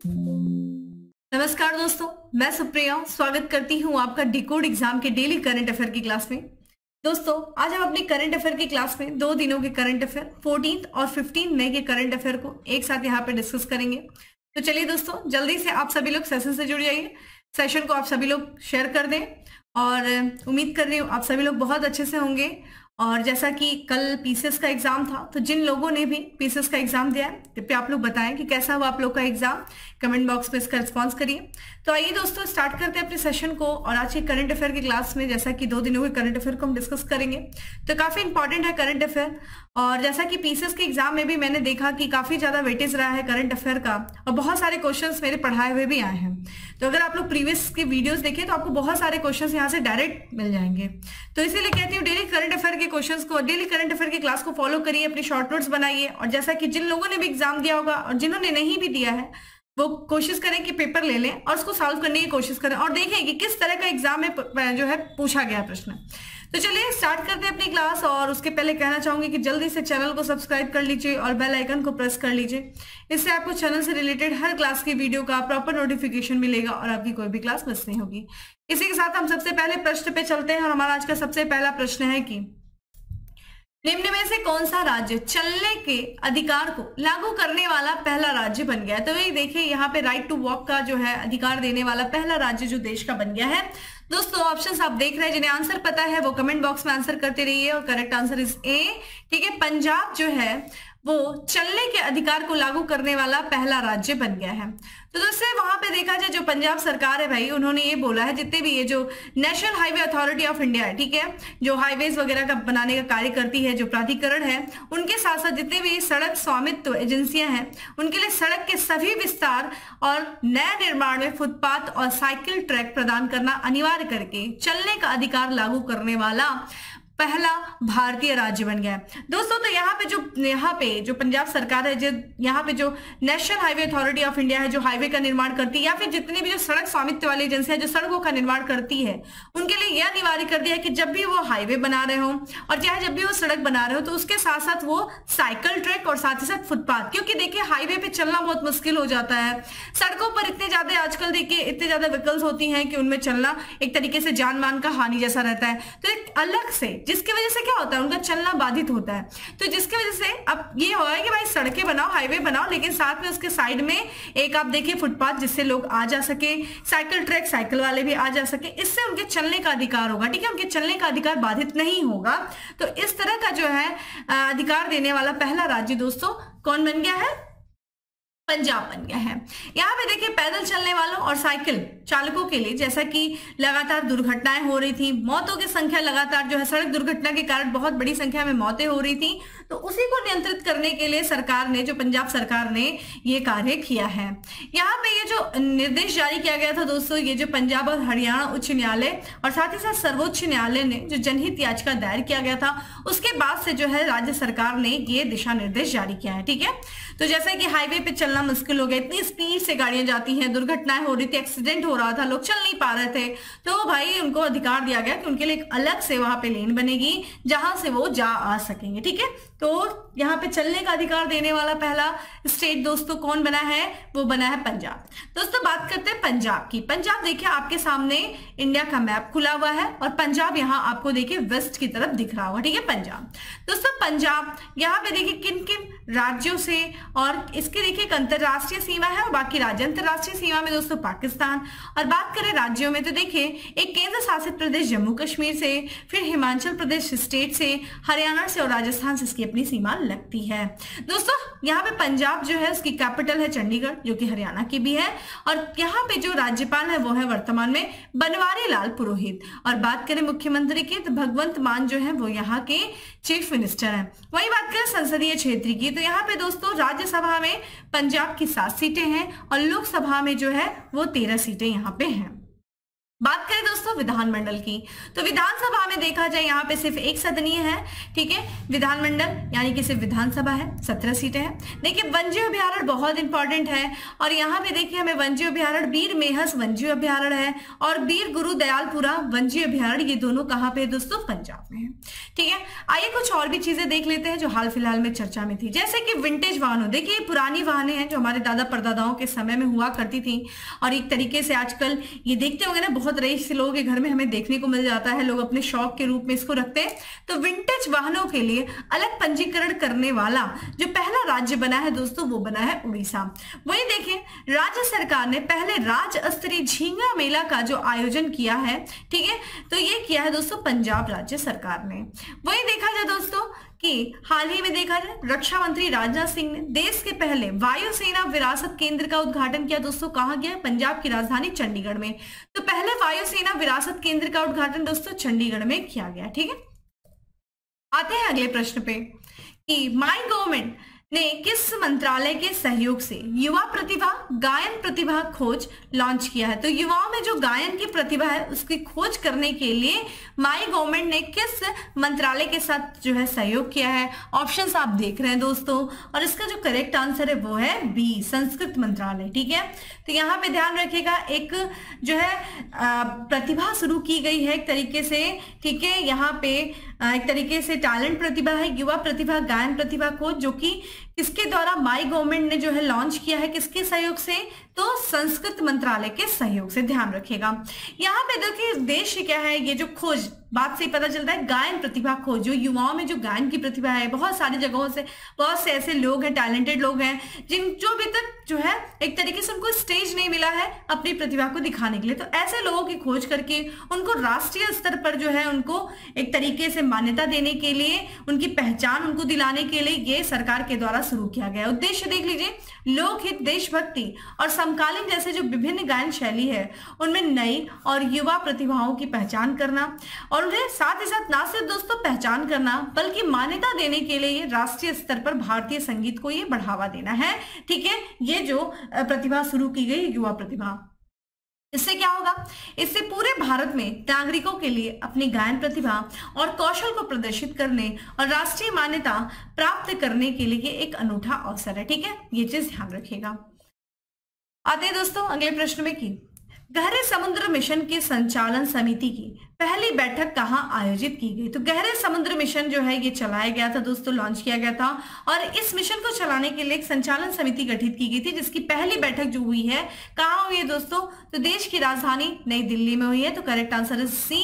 नमस्कार दोस्तों, मैं सुप्रिया स्वागत करती हूं आपका डिकोड एग्जाम के डेली करंट अफेयर की क्लास में। दोस्तों, आज हम अपनी करंट अफेयर की क्लास में 2 दिनों के करंट अफेयर 14 और 15 मई के करंट अफेयर को एक साथ यहाँ पे डिस्कस करेंगे। तो चलिए दोस्तों, जल्दी से आप सभी लोग सेशन से जुड़ जाइए, सेशन को आप सभी लोग शेयर कर दें और उम्मीद कर रही हूँ आप सभी लोग बहुत अच्छे से होंगे। और जैसा कि कल पीसीएस का एग्जाम था, तो जिन लोगों ने भी पीसीएस का एग्जाम दिया है कृपया आप लोग बताएं कि कैसा हुआ आप लोग का एग्जाम। कमेंट बॉक्स में इसका रिस्पॉन्स करिए। तो आइए दोस्तों, स्टार्ट करते हैं अपने सेशन को। और आज के करंट अफेयर की क्लास में जैसा कि 2 दिनों के करंट अफेयर को हम डिस्कस करेंगे, तो काफी इंपॉर्टेंट है करंट अफेयर। और जैसा कि पीसीएस के एग्जाम में भी मैंने देखा कि काफी ज्यादा वेटेज रहा है करंट अफेयर का, और बहुत सारे क्वेश्चंस मेरे पढ़ाए हुए भी आए हैं। तो अगर आप लोग प्रीवियस के वीडियोस देखें तो आपको बहुत सारे क्वेश्चंस यहाँ से डायरेक्ट मिल जाएंगे। तो इसीलिए कहती हूँ डेली करंट अफेयर के क्वेश्चंस को, डेली करंट अफेयर की क्लास को फॉलो करिए, अपनी शॉर्ट नोट्स बनाइए। और जैसा कि जिन लोगों ने भी एग्जाम दिया होगा और जिन्होंने नहीं भी दिया है, वो कोशिश करें कि पेपर ले लें और उसको सॉल्व करने की कोशिश करें और देखें कि किस तरह का एग्जाम में जो है पूछा गया प्रश्न। तो चलिए स्टार्ट करते हैं अपनी क्लास। और उसके पहले कहना चाहूंगी कि जल्दी से चैनल को सब्सक्राइब कर लीजिए और बेल आइकन को प्रेस कर लीजिए। इससे आपको चैनल से रिलेटेड हर क्लास की वीडियो का प्रॉपर नोटिफिकेशन मिलेगा और आपकी कोई भी क्लास मिस नहीं होगी। इसी के साथ हम सबसे पहले प्रश्न पे चलते हैं। और हमारा आज का सबसे पहला प्रश्न है कि निम्न में से कौन सा राज्य चलने के अधिकार को लागू करने वाला पहला राज्य बन गया है? तो ये देखिए, यहाँ पे राइट टू वॉक का जो है अधिकार देने वाला पहला राज्य जो देश का बन गया है। दोस्तों, ऑप्शंस आप देख रहे हैं, जिन्हें आंसर पता है वो कमेंट बॉक्स में आंसर करते रहिए। और करेक्ट आंसर इज ए। ठीक है, पंजाब जो है वो चलने के अधिकार को लागू करने वाला पहला राज्य बन गया है। तो दोस्तों, वहां पे देखा जाए, जो पंजाब सरकार है भाई, उन्होंने ये बोला है जितने भी ये जो national highway authority of India है, ठीक है, जो हाईवेज वगैरह का बनाने का कार्य करती है, जो प्राधिकरण है, उनके साथ साथ जितने भी सड़क स्वामित्व एजेंसियां हैं, उनके लिए सड़क के सभी विस्तार और नए निर्माण में फुटपाथ और साइकिल ट्रैक प्रदान करना अनिवार्य करके चलने का अधिकार लागू करने वाला पहला भारतीय राज्य बन गया है। दोस्तों, तो यहाँ पे जो पंजाब सरकार है, जो यहाँ पे जो national highway authority of India है, जो हाईवे का निर्माण करती है, या फिर जितनी भी जो सड़क स्वामित्व वाली एजेंसियां जो सड़कों का निर्माण करती है, उनके लिए यह अनिवार्य कर दिया है कि जब भी वो हाईवे बना रहे हो और चाहे जब भी वो सड़क बना रहे हो, तो उसके साथ साथ वो साइकिल ट्रैक और साथ ही साथ फुटपाथ, क्योंकि देखिए हाईवे पे चलना बहुत मुश्किल हो जाता है। सड़कों पर इतने ज्यादा आजकल देखिए इतने ज्यादा व्हीकल्स होती हैं कि उनमें चलना एक तरीके से जान मान का हानि जैसा रहता है। तो एक अलग से, जिसकी वजह से क्या होता है, उनका चलना बाधित होता है। तो जिसकी वजह से अब ये हो है कि भाई सड़कें बनाओ, हाईवे बनाओ, लेकिन साथ में उसके साइड में एक आप देखिए फुटपाथ, जिससे लोग आ जा सके, साइकिल ट्रैक, साइकिल वाले भी आ जा सके, इससे उनके चलने का अधिकार होगा। ठीक है, उनके चलने का अधिकार बाधित नहीं होगा। तो इस तरह का जो है अधिकार देने वाला पहला राज्य दोस्तों कौन बन गया है? पंजाब बन गया है। यहाँ पे देखिए, पैदल चलने वालों और साइकिल चालकों के लिए जैसा कि लगातार दुर्घटनाएं हो रही थी, मौतों की संख्या लगातार जो है, सड़क दुर्घटना के कारण बहुत बड़ी संख्या में मौतें हो रही थी, तो उसी को नियंत्रित करने के लिए सरकार ने, जो पंजाब सरकार ने ये कार्य किया है। यहाँ पे ये जो निर्देश जारी किया गया था दोस्तों, ये जो पंजाब और हरियाणा उच्च न्यायालय और साथ ही साथ सर्वोच्च न्यायालय ने जो जनहित याचिका दायर किया गया था, उसके बाद से जो है राज्य सरकार ने ये दिशा निर्देश जारी किया है। ठीक है, तो जैसा कि हाईवे पे चलना मुश्किल हो गया, इतनी स्पीड से गाड़ियां जाती हैं, दुर्घटनाएं हो रही थी, एक्सीडेंट हो रहा था, लोग चल नहीं पा रहे थे, तो भाई उनको अधिकार दिया गया कि उनके लिए एक अलग से वहां पे लेन बनेगी जहां से वो जा आ सकेंगे। ठीक है, तो यहाँ पे चलने का अधिकार देने वाला पहला स्टेट दोस्तों कौन बना है? वो बना है पंजाब। दोस्तों, बात करते हैं पंजाब की। पंजाब देखिए आपके सामने इंडिया का मैप खुला हुआ है और पंजाब यहाँ आपको देखिए वेस्ट की तरफ दिख रहा होगा। ठीक है, पंजाब। दोस्तों, पंजाब यहाँ पे देखिए किन किन राज्यों से, और इसकी देखिए एक अंतरराष्ट्रीय सीमा है और बाकी राज्य। अंतरराष्ट्रीय सीमा में दोस्तों पाकिस्तान, और बात करें राज्यों में तो देखिए एक केंद्र शासित प्रदेश जम्मू कश्मीर से, फिर हिमाचल प्रदेश स्टेट से, हरियाणा से और राजस्थान से इसकी अपनी सीमा लगती है। दोस्तों, यहाँ पे पंजाब जो है उसकी कैपिटल है चंडीगढ़, जो कि हरियाणा की भी है, और यहाँ पे जो राज्यपाल है वो है वर्तमान में बनवारी लाल पुरोहित। और बात करें मुख्यमंत्री की तो भगवंत मान जो है वो यहाँ के चीफ मिनिस्टर हैं। वही बात करें संसदीय क्षेत्र की तो यहाँ पे दोस्तों राज्यसभा में पंजाब की 7 सीटें हैं और लोकसभा में जो है वो 13 सीटें यहाँ पे हैं। बात करें दोस्तों विधानमंडल की, तो विधानसभा में देखा जाए यहाँ पे सिर्फ एक सदनीय है, ठीक है। विधानमंडल यानी कि सिर्फ विधानसभा है, 17 सीटें हैं। देखिए वन्य अभ्यारण्य बहुत इंपॉर्टेंट है, और यहाँ पे देखिए हमें वन्य अभ्यारण्य बीर मेहस वन्य अभ्यारण्य है और बीर गुरुदयालपुरा वन्य अभ्यारण्य, ये दोनों कहाँ पे है दोस्तों? पंजाब में है, ठीक है। आइए कुछ और भी चीजें देख लेते हैं जो हाल फिलहाल में चर्चा में थी, जैसे कि विंटेज वाहनों। देखिए पुरानी वाहनें हैं जो हमारे दादा परदादाओं के समय में हुआ करती थी, और एक तरीके से आजकल ये देखते होंगे ना, बहुत रईस लोगों के घर में हमें देखने को मिल जाता है, लोग अपने शौक के रूप में इसको रखते हैं। तो विंटेज वाहनों के लिए अलग पंजीकरण करने वाला जो पहला राज्य बना है दोस्तों, वो बना है उड़ीसा। वहीं देखें राज्य सरकार ने पहले राज्य स्तरीय झींगा मेला का जो आयोजन किया है, ठीक है, तो ये किया है दोस्तों पंजाब राज्य सरकार ने। वहीं देखा जाए दोस्तों कि हाल ही में देखा जाए रक्षा मंत्री राजनाथ सिंह ने देश के पहले वायुसेना विरासत केंद्र का उद्घाटन किया। दोस्तों कहां किया? पंजाब की राजधानी चंडीगढ़ में। तो पहले वायुसेना विरासत केंद्र का उद्घाटन दोस्तों चंडीगढ़ में किया गया, ठीक है। आते हैं अगले प्रश्न पे कि माई गवर्नमेंट ने किस मंत्रालय के सहयोग से युवा प्रतिभा गायन प्रतिभा खोज लॉन्च किया है? तो युवाओं में जो गायन की प्रतिभा है उसकी खोज करने के लिए माई गवर्नमेंट ने किस मंत्रालय के साथ जो है सहयोग किया है? ऑप्शंस आप देख रहे हैं दोस्तों, और इसका जो करेक्ट आंसर है वो है बी, संस्कृत मंत्रालय, ठीक है। तो यहाँ पे ध्यान रखिएगा, एक जो है प्रतिभा शुरू की गई है एक तरीके से, ठीक है। यहाँ पे एक तरीके से टैलेंट प्रतिभा है, युवा प्रतिभा गायन प्रतिभा खोज, जो कि किसके द्वारा माई गवर्नमेंट ने जो है लॉन्च किया है, किसके सहयोग से? तो संस्कृत मंत्रालय के सहयोग से, ध्यान रखिएगा। यहाँ पे देखिए उद्देश्य क्या है, ये जो खोज बात से ही पता चलता है, गायन प्रतिभा खोज, जो युवाओं में जो गायन की प्रतिभा है, बहुत सारी जगहों से बहुत से ऐसे लोग हैं, टैलेंटेड लोग हैं जो अभी तक जो है एक तरीके से उनको स्टेज नहीं मिला है अपनी प्रतिभा को दिखाने के लिए। तो ऐसे लोगों की खोज करके उनको राष्ट्रीय स्तर पर जो है उनको एक तरीके से मान्यता देने के लिए, उनकी पहचान उनको दिलाने के लिए ये सरकार के द्वारा शुरू किया गया। उद्देश्य देख लीजिए, लोकहित, देशभक्ति और समकालीन जैसे जो विभिन्न गायन शैली है उनमें नई और युवा प्रतिभाओं की पहचान करना, और उन्हें साथ ही साथ ना सिर्फ दोस्तों पहचान करना बल्कि मान्यता देने के लिए राष्ट्रीय स्तर पर भारतीय संगीत को ये बढ़ावा देना है, ठीक है। ये जो प्रतिभा शुरू की गई युवा प्रतिभा, इससे क्या होगा? इससे पूरे भारत में नागरिकों के लिए अपनी गायन प्रतिभा और कौशल को प्रदर्शित करने और राष्ट्रीय मान्यता प्राप्त करने के लिए एक अनूठा अवसर है, ठीक है। ये चीज ध्यान रखिएगा। आते हैं दोस्तों अगले प्रश्न में कि गहरे समुद्र मिशन की संचालन समिति की पहली बैठक कहां आयोजित की गई? तो गहरे समुद्र मिशन जो है ये चलाया गया था दोस्तों, लॉन्च किया गया था, और इस मिशन को चलाने के लिए एक संचालन समिति गठित की गई थी, जिसकी पहली बैठक जो हुई है कहां हुई है दोस्तों? तो देश की राजधानी नई दिल्ली में हुई है। तो करेक्ट आंसर है सी,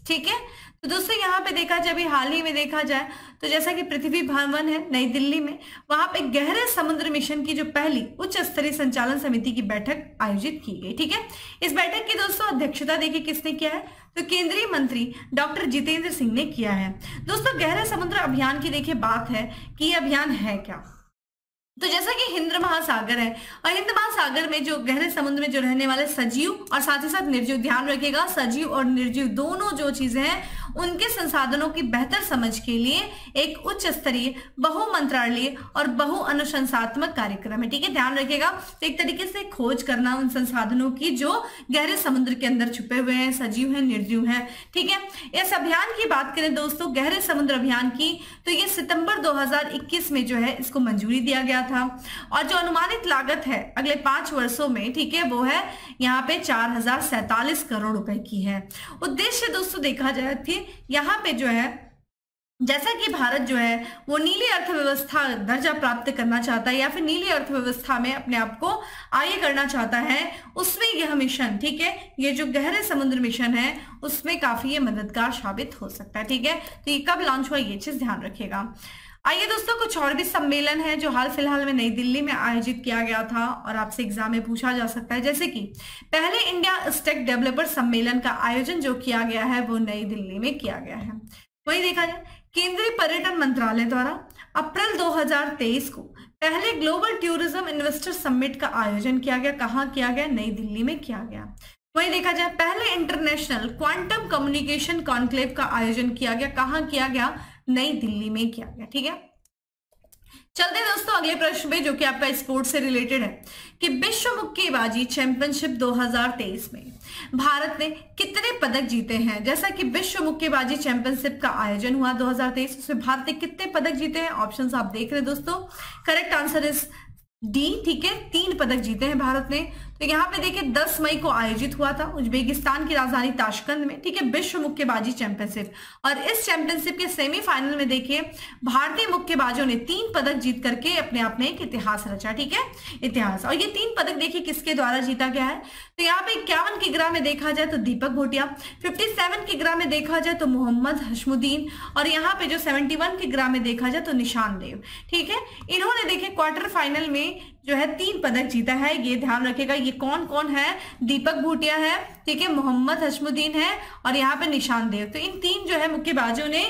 ठीक है। तो दोस्तों यहाँ पे देखा जाए, अभी हाल ही में देखा जाए तो जैसा कि पृथ्वी भवन है नई दिल्ली में, वहां पे गहरे समुद्र मिशन की जो पहली उच्च स्तरीय संचालन समिति की बैठक आयोजित की गई, ठीक है। इस बैठक की दोस्तों अध्यक्षता देखिए किसने किया है? तो केंद्रीय मंत्री डॉक्टर जितेंद्र सिंह ने किया है। दोस्तों गहरे समुद्र अभियान की देखिए बात है कि ये अभियान है क्या? तो जैसा कि हिंद महासागर है, और हिंद महासागर में जो गहरे समुद्र में जो रहने वाले सजीव और साथ ही साथ निर्जीव, ध्यान रखिएगा सजीव और निर्जीव दोनों जो चीजें हैं उनके संसाधनों की बेहतर समझ के लिए एक उच्च स्तरीय बहुमंत्रालय और बहुअनुशंसात्मक कार्यक्रम है, ठीक है। ध्यान रखिएगा, तो एक तरीके से खोज करना उन संसाधनों की जो गहरे समुद्र के अंदर छुपे हुए हैं, सजीव हैं, निर्जीव हैं, ठीक है। इस अभियान की बात करें दोस्तों, गहरे समुद्र अभियान की, तो ये सितंबर 2021 में जो है इसको मंजूरी दिया गया था, और जो अनुमानित लागत है अगले 5 वर्षों में, ठीक है, वो है यहाँ पे 4047 करोड़ रुपए की है। उद्देश्य दोस्तों देखा जाए कि यहाँ पे जो है जैसा कि भारत जो है वो नीली अर्थव्यवस्था दर्जा प्राप्त करना चाहता है या फिर नीली अर्थव्यवस्था में अपने आप को आगे करना चाहता है, उसमें यह मिशन, ठीक है, ये जो गहरे समुद्र मिशन है उसमें काफी ये मददगार साबित हो सकता है, ठीक है। तो ये कब लॉन्च हुआ ये चीज ध्यान रखिएगा। आइए दोस्तों कुछ और भी सम्मेलन है जो हाल फिलहाल में नई दिल्ली में आयोजित किया गया था और आपसे एग्जाम में पूछा जा सकता है, जैसे कि पहले इंडिया स्टेक डेवलपर सम्मेलन का आयोजन जो किया गया है वो नई दिल्ली में किया गया है। वही देखा जाए केंद्रीय पर्यटन मंत्रालय द्वारा अप्रैल 2023 को पहले ग्लोबल टूरिज्म इन्वेस्टर समिट का आयोजन किया गया, कहाँ किया गया? नई दिल्ली में किया गया। वही देखा जाए पहले इंटरनेशनल क्वांटम कम्युनिकेशन कॉन्क्लेव का आयोजन किया गया, कहाँ किया गया? नई दिल्ली में किया गया, ठीक है। चलते हैं दोस्तों अगले प्रश्न पे, जो कि आपका स्पोर्ट्स से रिलेटेड है कि विश्व मुक्केबाजी चैंपियनशिप 2023 में भारत ने कितने पदक जीते हैं। जैसा कि विश्व मुक्केबाजी चैंपियनशिप का आयोजन हुआ 2023, उसमें भारत ने कितने पदक जीते हैं। ऑप्शंस आप देख रहे हैं दोस्तों, करेक्ट आंसर इज डी, ठीक है, 3 पदक जीते हैं भारत ने। तो यहाँ पे देखिए 10 मई को आयोजित हुआ था उज्बेकिस्तान की राजधानी ताशकंद में, ठीक है, विश्व मुक्केबाजी चैंपियनशिप। और इस चैंपियनशिप के सेमीफाइनल में देखिए भारतीय मुक्केबाजों ने 3 पदक जीत करके अपने आप में एक इतिहास रचा, ठीक है, इतिहास। और ये 3 पदक देखिए किसके द्वारा जीता गया है। तो यहाँ पे 51 किग्रा में देखा जाए तो दीपक भोटिया, 57 किग्रा में देखा जाए तो मोहम्मद हशमुद्दीन, और यहाँ पे जो 71 किग्रा में देखा जाए तो निशान देव, ठीक है। इन्होंने देखिए क्वार्टर फाइनल में जो है 3 पदक जीता है। ये ध्यान रखेगा, ये कौन कौन है, दीपक भूटिया है, ठीक है, मोहम्मद हशमुद्दीन है और यहाँ पे निशान देव। तो इन 3 जो है मुक्केबाजों ने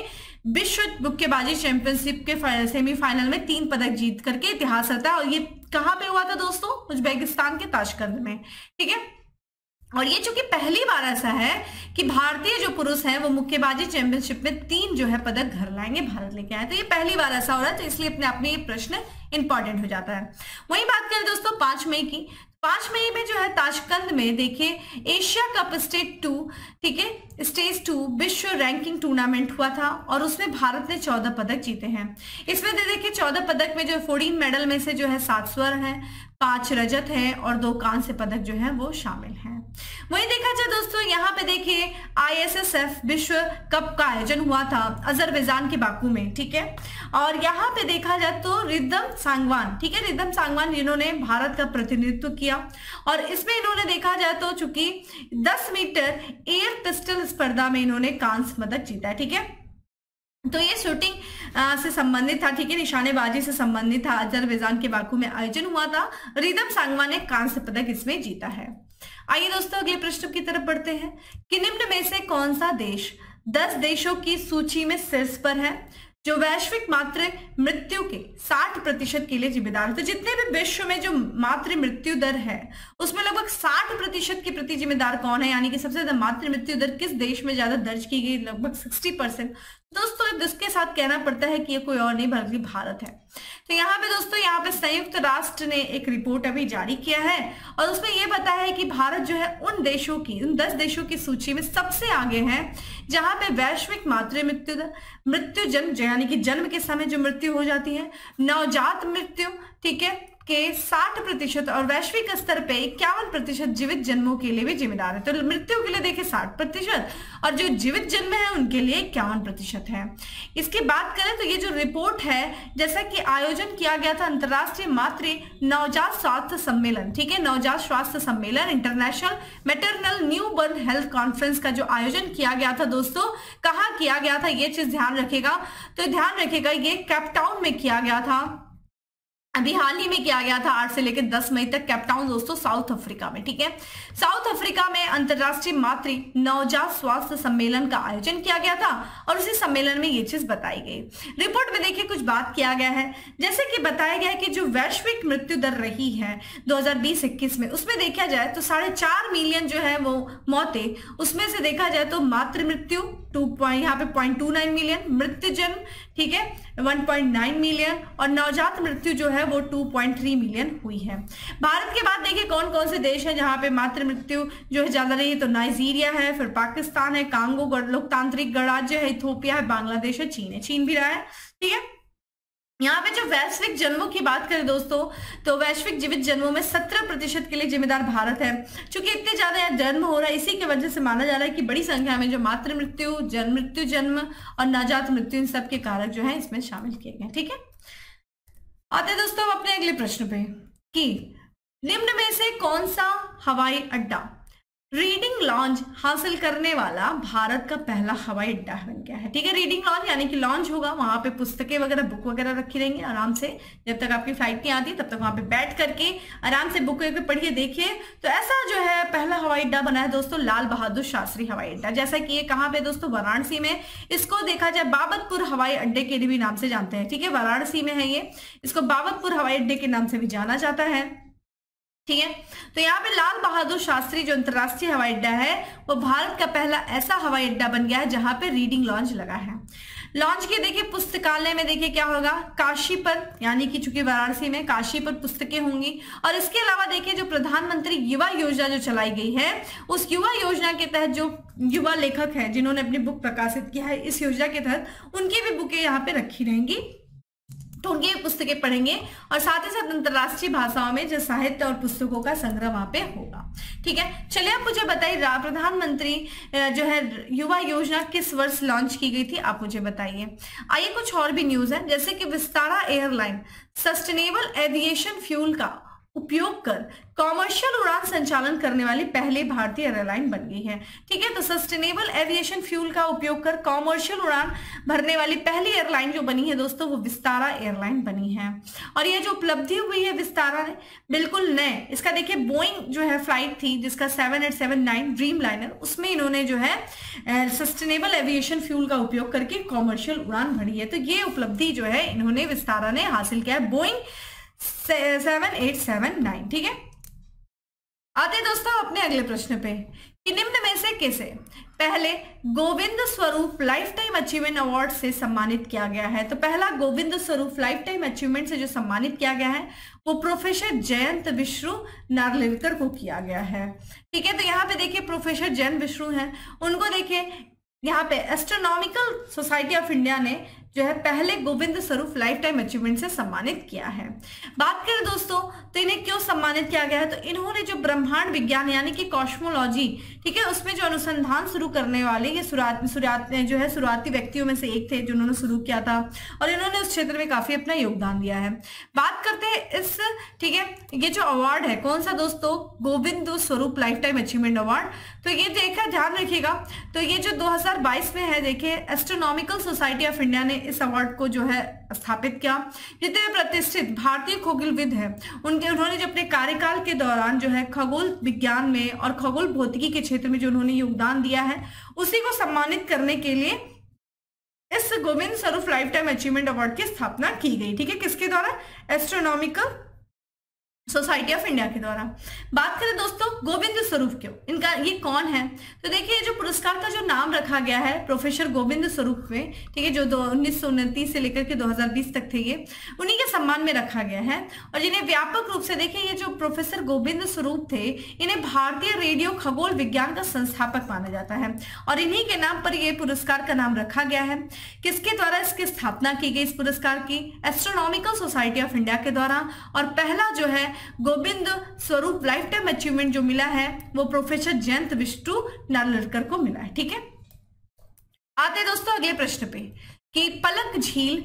विश्व मुक्केबाजी चैंपियनशिप के सेमीफाइनल में 3 पदक जीत करके इतिहास रचा। और ये कहाँ पे हुआ था दोस्तों, उज्बेकिस्तान के ताशकंद में, ठीक है। और ये चूंकि पहली बार ऐसा है कि भारतीय जो पुरुष हैं वो मुक्केबाजी चैंपियनशिप में 3 जो है पदक घर लाएंगे, भारत लेके आए, तो ये पहली बार ऐसा हो रहा है, तो इसलिए अपने आप में ये प्रश्न इंपॉर्टेंट हो जाता है। वहीं बात करें दोस्तों 5 मई की, 5 मई में जो है ताशकंद में देखिए एशिया कप स्टेज 2, ठीक है, स्टेज 2 विश्व रैंकिंग टूर्नामेंट हुआ था और उसमें भारत ने 14 पदक जीते हैं। इसमें देखिए 14 पदक में जो 14 मेडल में से जो है 7 स्वर्ण है, 5 रजत है और 2 कांस्य पदक जो है वो शामिल हैं। वहीं देखा जाए दोस्तों यहाँ पे देखिए ISSF विश्व कप का आयोजन हुआ था अजरबैजान के बाकू में, ठीक है। और यहाँ पे देखा जाए तो रिद्धम सांगवान, ठीक है, रिद्धम सांगवान जिन्होंने भारत का प्रतिनिधित्व किया और इसमें इन्होंने देखा जाए तो चूंकि 10 मीटर एयर पिस्टल स्पर्धा में इन्होंने कांस्य पदक जीता है, ठीक है। तो ये शूटिंग से संबंधित था, ठीक है, निशानेबाजी से संबंधित था। अजरबैजान के बाकू में आयोजन हुआ था, रिद्धम सांगवान ने कांस्य पदक इसमें जीता है। आइए दोस्तों अगले प्रश्न की तरफ बढ़ते हैं कि निम्न में से कौन सा देश 10 देशों की सूची में शीर्ष पर है जो वैश्विक मातृ मृत्यु के 60% के लिए जिम्मेदार है। तो जितने भी विश्व में जो मातृ मृत्यु दर है उसमें लगभग 60% के प्रति जिम्मेदार कौन है, यानी कि सबसे ज्यादा मातृ मृत्यु दर किस देश में ज्यादा दर्ज की गई, लगभग 60%। दोस्तों इसके साथ कहना पड़ता है कि ये कोई और नहीं बल्कि भारत है। तो यहाँ पे दोस्तों यहाँ पे संयुक्त राष्ट्र ने एक रिपोर्ट अभी जारी किया है और उसमें यह बताया है कि भारत जो है उन 10 देशों की सूची में सबसे आगे है जहां पे वैश्विक मातृ मृत्यु दर, मृत्यु जन्म यानी कि जन्म के समय जो मृत्यु हो जाती है, नवजात मृत्यु, ठीक है, के 60% और वैश्विक स्तर पे 51% जीवित जन्मों के लिए भी जिम्मेदार है। तो मृत्यु के लिए देखिए 60% और जो जीवित जन्म है उनके लिए 51% है। इसकी बात करें तो ये जो रिपोर्ट है, जैसा कि आयोजन किया गया था अंतरराष्ट्रीय मातृ नवजात स्वास्थ्य सम्मेलन, ठीक है, नवजात स्वास्थ्य सम्मेलन, international maternal new birth health conference का जो आयोजन किया गया था दोस्तों, कहाँ किया गया था ये चीज ध्यान रखेगा। तो ध्यान रखेगा ये केपटाउन में किया गया था, अभी हाल ही में किया गया था 8 से लेकर 10 मई तक, केपटाउन दोस्तों साउथ अफ्रीका में, ठीक है। साउथ अफ्रीका में अंतरराष्ट्रीय मातृ नवजात स्वास्थ्य सम्मेलन का आयोजन किया गया था और उसी सम्मेलन में ये चीज बताई गई। रिपोर्ट में देखिए कुछ बात किया गया है, जैसे कि बताया गया है कि जो वैश्विक मृत्यु दर रही है 2020-21 में, उसमें देखा जाए तो 4.5 मिलियन जो है वो मौतें, उसमें से देखा जाए तो मातृ मृत्यु यहाँ पे 0.29 मिलियन, मृत्यु जन्म, ठीक है, 1.9 मिलियन और नवजात मृत्यु जो है वो 2.3 मिलियन हुई है। भारत के बाद देखिए कौन कौन से देश हैं जहां पे मातृ मृत्यु जो है ज्यादा रही है। तो नाइजीरिया है, फिर पाकिस्तान है, कांगो लोकतांत्रिक गणराज्य है, इथियोपिया है, बांग्लादेश है, चीन है, चीन भी रहा है, ठीक है। यहाँ पे जो वैश्विक जन्मों की बात करें दोस्तों, तो वैश्विक जीवित जन्मों में 17% के लिए जिम्मेदार भारत है। क्योंकि इतने ज्यादा यहाँ जन्म हो रहा है, इसी की वजह से माना जा रहा है कि बड़ी संख्या में जो मातृ मृत्यु, जन्म और नवजात मृत्यु, इन सब के कारक जो है इसमें शामिल किए गए, ठीक है। आते दोस्तों अपने अगले प्रश्न पे कि निम्न में से कौन सा हवाई अड्डा रीडिंग लॉन्च हासिल करने वाला भारत का पहला हवाई अड्डा बन गया है, ठीक है। रीडिंग लॉन्च यानी कि लॉन्च होगा, वहां पे पुस्तकें वगैरह, बुक वगैरह रखी रहेंगी, आराम से जब तक आपकी फ्लाइट नहीं आती तब तक वहां पे बैठ करके आराम से बुक पढ़िए, देखिए। तो ऐसा जो है पहला हवाई अड्डा बना है दोस्तों लाल बहादुर शास्त्री हवाई अड्डा। जैसा कि ये कहाँ पे दोस्तों, वाराणसी में। इसको देखा जाए बाबतपुर हवाई अड्डे के भी नाम से जानते हैं, ठीक है, वाराणसी में है ये। इसको बाबतपुर हवाई अड्डे के नाम से भी जाना जाता है, ठीक है। तो यहाँ पे लाल बहादुर शास्त्री जो अंतरराष्ट्रीय हवाई अड्डा है वो भारत का पहला ऐसा हवाई अड्डा बन गया है जहां पे रीडिंग लॉन्च लगा है। लॉन्च किए देखिए पुस्तकालय में, देखिए क्या होगा, काशी पर, यानी कि चूंकि वाराणसी में काशी पर पुस्तकें होंगी। और इसके अलावा देखिए जो प्रधानमंत्री युवा योजना जो चलाई गई है, उस युवा योजना के तहत जो युवा लेखक हैं जिन्होंने अपनी बुक प्रकाशित किया है इस योजना के तहत, उनकी भी बुकें यहाँ पे रखी रहेंगी, तो उनकी पुस्तकें पढ़ेंगे। और साथ ही साथ अंतरराष्ट्रीय भाषाओं में जो साहित्य और पुस्तकों का संग्रह वहां पे होगा। ठीक है, चलिए आप मुझे बताइए प्रधानमंत्री जो है युवा योजना किस वर्ष लॉन्च की गई थी, आप मुझे बताइए। आइए कुछ और भी न्यूज है, जैसे कि Vistara airline sustainable aviation fuel का उपयोग कर कॉमर्शियल उड़ान संचालन करने वाली पहली भारतीय एयरलाइन बन गई है। ठीक है, तो सस्टेनेबल एविएशन फ्यूल का उपयोग कर कॉमर्शियल उड़ान भरने वाली पहली एयरलाइन जो बनी है दोस्तों, वो विस्तारा एयरलाइन बनी है। और ये जो उपलब्धि हुई है विस्तारा ने, बिल्कुल नए, इसका देखिए बोइंग जो है फ्लाइट थी जिसका 7879 ड्रीम लाइनर, उसमें इन्होंने जो है सस्टेनेबल एविएशन फ्यूल का उपयोग करके कॉमर्शियल उड़ान भरी है। तो ये उपलब्धि जो है इन्होंने विस्तारा ने हासिल किया है, बोइंग 7879। ठीक है, आते दोस्तों अपने अगले प्रश्न पे कि निम्न में से किसे पहले Govind Swarup life time achievement award से सम्मानित किया गया है। तो पहला Govind Swarup life time achievement से जो सम्मानित किया गया है वो प्रोफेसर जयंत विश्रु नार्लिकर को किया गया है। ठीक है, तो यहाँ पे देखिए प्रोफेसर जयंत विश्रु हैं, उनको देखिए यहाँ पे एस्ट्रोनॉमिकल सोसाइटी ऑफ इंडिया ने जो है पहले Govind Swarup life time achievement से सम्मानित किया है। बात करें दोस्तों तो इन्हें क्यों सम्मानित किया गया है, तो इन्होंने जो ब्रह्मांड विज्ञान यानी कि कॉस्मोलॉजी, ठीक है, उसमें जो अनुसंधान शुरू करने वाले ये शुरुआती व्यक्तियों में से एक थे जिन्होंने शुरू किया था, और इन्होंने उस क्षेत्र में काफी अपना योगदान दिया है। बात करते हैं इस, ठीक है, ये जो अवार्ड है कौन सा दोस्तों, Govind Swarup life time achievement award. तो ये देखा, ध्यान रखिएगा, तो ये जो 2022 में है, देखिए एस्ट्रोनॉमिकल सोसाइटी ऑफ इंडिया ने इस अवार्ड को जो है स्थापित किया। जितने भी प्रतिष्ठित भारतीय खगोलविद हैं उन्होंने जो अपने कार्यकाल के दौरान जो है खगोल विज्ञान में और खगोल भौतिकी के क्षेत्र में जो उन्होंने योगदान दिया है उसी को सम्मानित करने के लिए इस Govind Swarup life time achievement award की स्थापना की गई। ठीक है, किसके द्वारा, एस्ट्रोनॉमिकल सोसाइटी ऑफ इंडिया के द्वारा। बात करें दोस्तों गोविंद स्वरूप क्यों, इनका ये कौन है, तो देखिए जो पुरस्कार का जो नाम रखा गया है प्रोफेसर गोविंद स्वरूप में, ठीक है, जो 1929 से लेकर के 2020 तक थे, ये उन्हीं के सम्मान में रखा गया है। और जिन्हें व्यापक रूप से देखिए ये जो प्रोफेसर गोविंद स्वरूप थे, इन्हें भारतीय रेडियो खगोल विज्ञान का संस्थापक माना जाता है, और इन्हीं के नाम पर यह पुरस्कार का नाम रखा गया है। किसके द्वारा इसकी स्थापना की गई इस पुरस्कार की, एस्ट्रोनॉमिकल सोसाइटी ऑफ इंडिया के द्वारा। और पहला जो है Govind Swarup life time achievement जो मिला है वो प्रोफेसर जयंत विश्रु नार्लिकर को मिला है। ठीक है, आते दोस्तों अगले प्रश्न पे कि पलक झील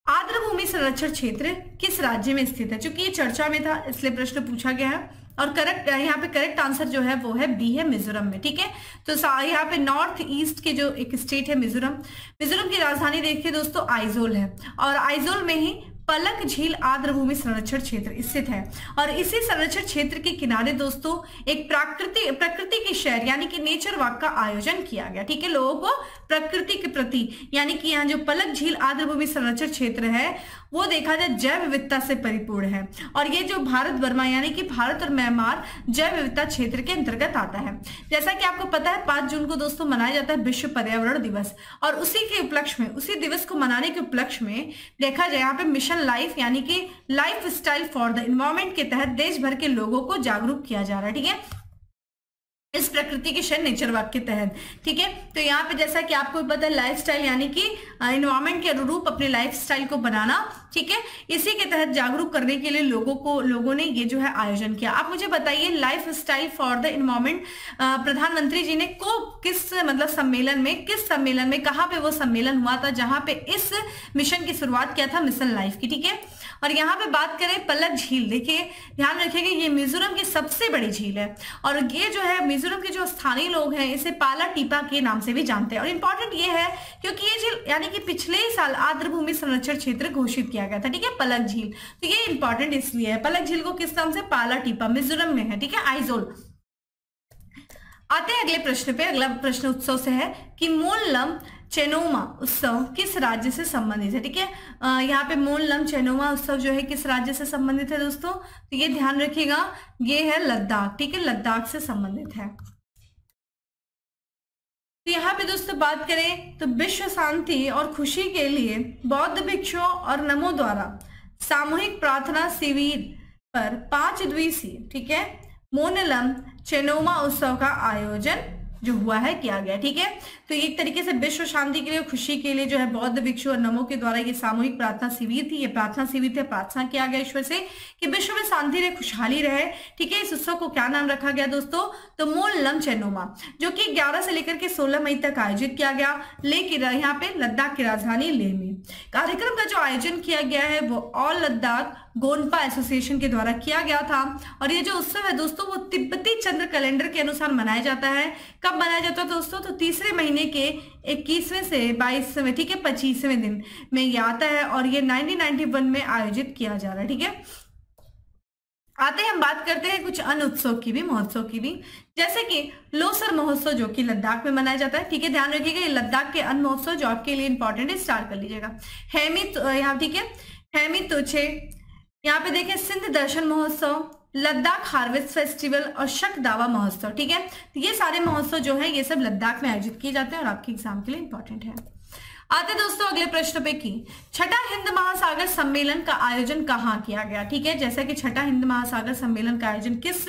आर्द्रभूमि संरक्षण क्षेत्र किस राज्य में स्थित है। चूंकि ये चर्चा में था इसलिए प्रश्न पूछा गया है, और करेक्ट यहाँ पे करेक्ट आंसर जो है वो है बी है, मिजोरम में। ठीक है, तो यहाँ पे नॉर्थ ईस्ट के जो एक स्टेट है मिजोरम, मिजोरम की राजधानी देखिए दोस्तों आइजोल है, और आइजोल में ही पलक झील आर्द्रभूमि संरक्षण क्षेत्र स्थित है। और इसी संरक्षण क्षेत्र के किनारे दोस्तों एक प्रकृति के शहर यानी कि नेचर वॉक का आयोजन किया गया। ठीक है, लोगों को प्रकृति के प्रति, यानी कि यहाँ जो पलक झील आर्द्रभूमि संरक्षण क्षेत्र है वो देखा जाए जैव विविधता से परिपूर्ण है, और ये जो भारत वर्मा यानी कि भारत और म्यांमार जैव विविधता क्षेत्र के अंतर्गत आता है। जैसा कि आपको पता है 5 जून को दोस्तों मनाया जाता है विश्व पर्यावरण दिवस, और उसी के उपलक्ष्य में, उसी दिवस को मनाने के उपलक्ष्य में देखा जाए यहाँ पे मिशन लाइफ यानी कि life style for the environment के तहत देश भर के लोगों को जागरूक किया जा रहा है। ठीक है, इस प्रकृति के शहर नेचर वॉक के तहत। ठीक है, तो यहाँ पे जैसा कि आपको पता है लाइफस्टाइल यानी कि एनवायरमेंट के अनुरूप अपने लाइफस्टाइल को बनाना। ठीक है, इसी के तहत जागरूक करने के लिए लोगों ने ये जो है आयोजन किया। आप मुझे बताइए लाइफस्टाइल फॉर द एनवायरमेंट प्रधानमंत्री जी ने किस सम्मेलन में कहाँ पे वो सम्मेलन हुआ था जहां पे इस मिशन की शुरुआत किया था, मिशन लाइफ की। ठीक है, और यहाँ पे बात करें पलक झील, देखिए ध्यान रखिएगा ये मिजोरम की सबसे बड़ी झील है, और ये जो है मिजोरम के जो स्थानीय लोग हैं इसे पाला टीपा के नाम से भी जानते हैं। और इंपॉर्टेंट ये है क्योंकि ये झील यानी कि पिछले ही साल आर्द्रभूमि संरक्षण क्षेत्र घोषित किया गया था। ठीक है, पलक झील, तो ये इंपॉर्टेंट इसलिए है। पलक झील को किस नाम से, पाला टीपा, मिजोरम में है। ठीक है, आइजोल। आते हैं अगले प्रश्न पे। अगला प्रश्न उत्सव से है कि मोलम चेनोमा उत्सव किस राज्य से संबंधित है। ठीक है, यहाँ पे मोलम चेनोमा उत्सव जो है किस राज्य से संबंधित है दोस्तों, तो ये ध्यान रखिएगा ये है लद्दाख। ठीक है, लद्दाख से संबंधित है। तो यहाँ पे दोस्तों बात करें तो विश्व शांति और खुशी के लिए बौद्ध भिक्षुओं और नमो द्वारा सामूहिक प्रार्थना शिविर पर 5 दिवसीय, ठीक है, मोनलम चेनोमा उत्सव का आयोजन जो हुआ है किया गया। ठीक है, तो एक तरीके से विश्व शांति के लिए, खुशी के लिए जो है बौद्ध भिक्षु और नमो के द्वारा ये सामूहिक प्रार्थना शिविर थी। ये प्रार्थना शिविर थे, प्रार्थना किया गया ईश्वर से कि विश्व में शांति रहे, खुशहाली रहे। ठीक है, इस उत्सव को क्या नाम रखा गया दोस्तों? तो मोनलम चेनोमा, जो कि 11 से लेकर के 16 मई तक आयोजित किया गया लेह, यहाँ पे लद्दाख की राजधानी लेह में। कार्यक्रम का जो आयोजन किया गया है वो ऑल लद्दाख गोनपा एसोसिएशन के द्वारा किया गया था। और ये जो उत्सव है दोस्तों वो तिब्बती चंद्र कैलेंडर के अनुसार मनाया जाता है। कब मनाया जाता है दोस्तों? तो तीसरे महीने के 21वें से 22वें, ठीक है, 25वें दिन में ये आता है और ये 1991 में आयोजित किया जा रहा है। ठीक है, आते हैं हम बात करते हैं कुछ अन्य उत्सव की भी, महोत्सव की भी, जैसे कि लोसर महोत्सव जो कि लद्दाख में मनाया जाता है। ठीक है, ध्यान रखिएगा ये लद्दाख के अन्य महोत्सव जो आपके लिए इंपॉर्टेंट है, स्टार्ट कर लीजिएगा। हेमित यहाँ, ठीक है, हेमित तुछे, यहाँ पे देखें सिंध दर्शन महोत्सव, लद्दाख हार्वेस्ट फेस्टिवल और शक दावा महोत्सव। ठीक है, तो ये सारे महोत्सव जो है ये सब लद्दाख में आयोजित किए जाते हैं और आपके एग्जाम के लिए इंपॉर्टेंट है। आते दोस्तों अगले प्रश्न पे की छठा हिंद महासागर सम्मेलन का आयोजन कहाँ किया गया? ठीक है, जैसा कि छठा हिंद महासागर सम्मेलन का आयोजन किस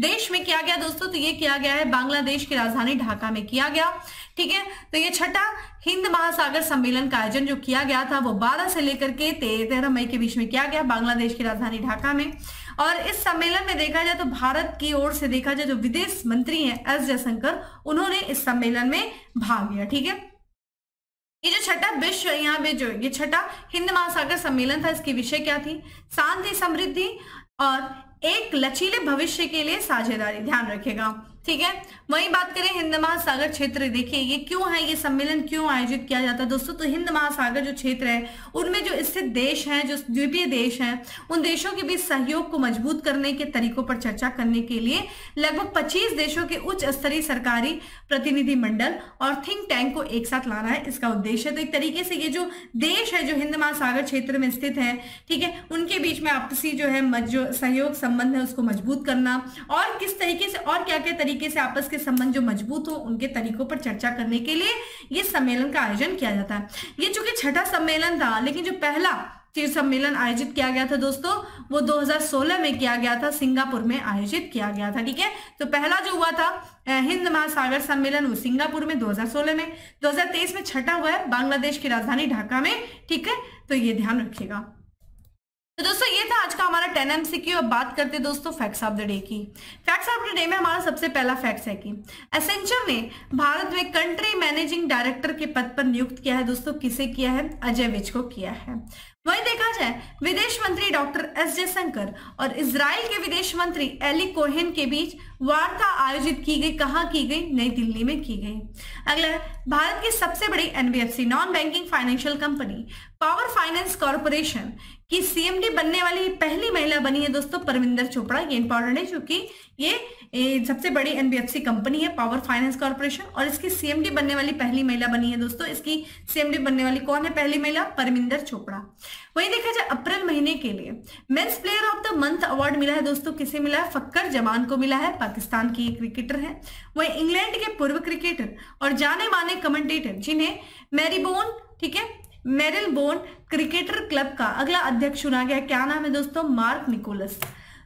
देश में किया गया दोस्तों? तो ये किया गया है बांग्लादेश की राजधानी ढाका में किया गया। ठीक है, तो ये छठा हिंद महासागर सम्मेलन का आयोजन जो किया गया था वो 12 से लेकर के 13 मई के बीच में किया गया बांग्लादेश की राजधानी ढाका में। और इस सम्मेलन में देखा जाए तो भारत की ओर से देखा जाए जो विदेश मंत्री हैं एस जयशंकर, उन्होंने इस सम्मेलन में भाग लिया। ठीक है, ये जो छठा विश्व, यहाँ पे जो ये छठा हिंद महासागर सम्मेलन था, इसकी विषय क्या थी? शांति, समृद्धि और एक लचीले भविष्य के लिए साझेदारी। ध्यान रखिएगा। ठीक है, वही बात करें हिंद महासागर क्षेत्र, देखिए ये क्यों है, ये सम्मेलन क्यों आयोजित किया जाता है दोस्तों? तो हिंद महासागर जो क्षेत्र है उनमें जो स्थित देश हैं, जो द्वीपीय देश हैं, उन देशों के बीच सहयोग को मजबूत करने के तरीकों पर चर्चा करने के लिए लगभग 25 देशों के उच्च स्तरीय सरकारी प्रतिनिधि मंडल और थिंक टैंक को एक साथ लाना है इसका उद्देश्य। तो एक तरीके से ये जो देश है जो हिंद महासागर क्षेत्र में स्थित है, ठीक है, उनके बीच में आपसी जो है जो सहयोग संबंध है उसको मजबूत करना और किस तरीके से और क्या क्या तरीके से आपस के संबंध जो मजबूत हो उनके तरीकों पर चर्चा करने के लिए ये सम्मेलन का आयोजन किया जाता है। ये चूंकि छठा सम्मेलन था, लेकिन जो पहला सम्मेलन आयोजित किया गया था दोस्तों वो 2016 में किया गया था, सिंगापुर में आयोजित किया गया था। ठीक है, तो पहला जो हुआ था हिंद महासागर सम्मेलन वो सिंगापुर में 2016 में, 2023 में छठा हुआ है बांग्लादेश की राजधानी ढाका में। ठीक है, तो ये ध्यान रखिएगा। तो दोस्तों ये था आज का हमारा 10 MCQ। अब बात करते हैं दोस्तों फैक्ट्स ऑफ द डे की। फैक्ट्स ऑफ द डे में हमारा सबसे पहला फैक्ट्स है कि एसेंचर ने भारत में कंट्री मैनेजिंग डायरेक्टर के पद पर नियुक्त किया है दोस्तों। किसे किया है? अजय विज को किया है। वहीं देखा जाए विदेश मंत्री डॉक्टर एस जयशंकर और इजराइल के विदेश मंत्री एली कोहेन के बीच वार्ता आयोजित की गई। कहाँ की गई? नई दिल्ली में की गई। अगला, भारत की सबसे बड़ी NBFC non banking financial company power finance corporation की CMD बनने वाली पहली महिला बनी है दोस्तों परमिंदर चोपड़ा। ये इंपॉर्टेंट है क्योंकि ये सबसे बड़ी NBFC कंपनी है पावर फाइनेंस कॉर्पोरेशन और इसकी CMD बनने वाली पहली महिला बनी है दोस्तों। इसकी CMD बनने वाली कौन है पहली महिला? परमिंदर चोपड़ा। वहीं देखा जाए अप्रैल महीने के लिए men's player of the month award मिला है दोस्तों। किसे मिला है? फक्कर जमान को मिला है, पाकिस्तान की एक क्रिकेटर है। वहीं इंग्लैंड के पूर्व क्रिकेटर और जाने माने कमेंटेटर जिन्हें मैरीबोन, ठीक है, मेरिलबोन क्रिकेटर क्लब का अगला अध्यक्ष चुना गया। क्या नाम है दोस्तों? Mark Nicholas.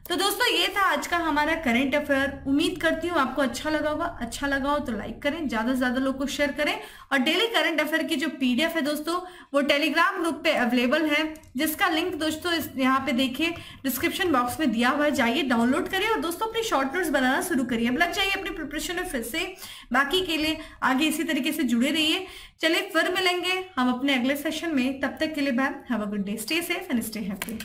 तो दोस्तों ये था आज का हमारा करंट अफेयर। उम्मीद करती हूँ आपको अच्छा लगा होगा। अच्छा लगा हो तो लाइक करें, ज्यादा से ज्यादा लोग को शेयर करें और डेली करंट अफेयर की जो PDF है दोस्तों वो टेलीग्राम ग्रुप पे अवेलेबल है, जिसका लिंक दोस्तों यहाँ पे देखिए डिस्क्रिप्शन बॉक्स में दिया हुआ है। जाइए डाउनलोड करिए और दोस्तों अपनी शॉर्ट नोट्स बनाना शुरू करिए। अब लग जाइए अपनी प्रिपरेशन में फिर से। बाकी के लिए आगे इसी तरीके से जुड़े रहिए। चलिए फिर मिलेंगे हम अपने अगले सेशन में। तब तक के लिए bye, have a good day, stay safe and stay happy.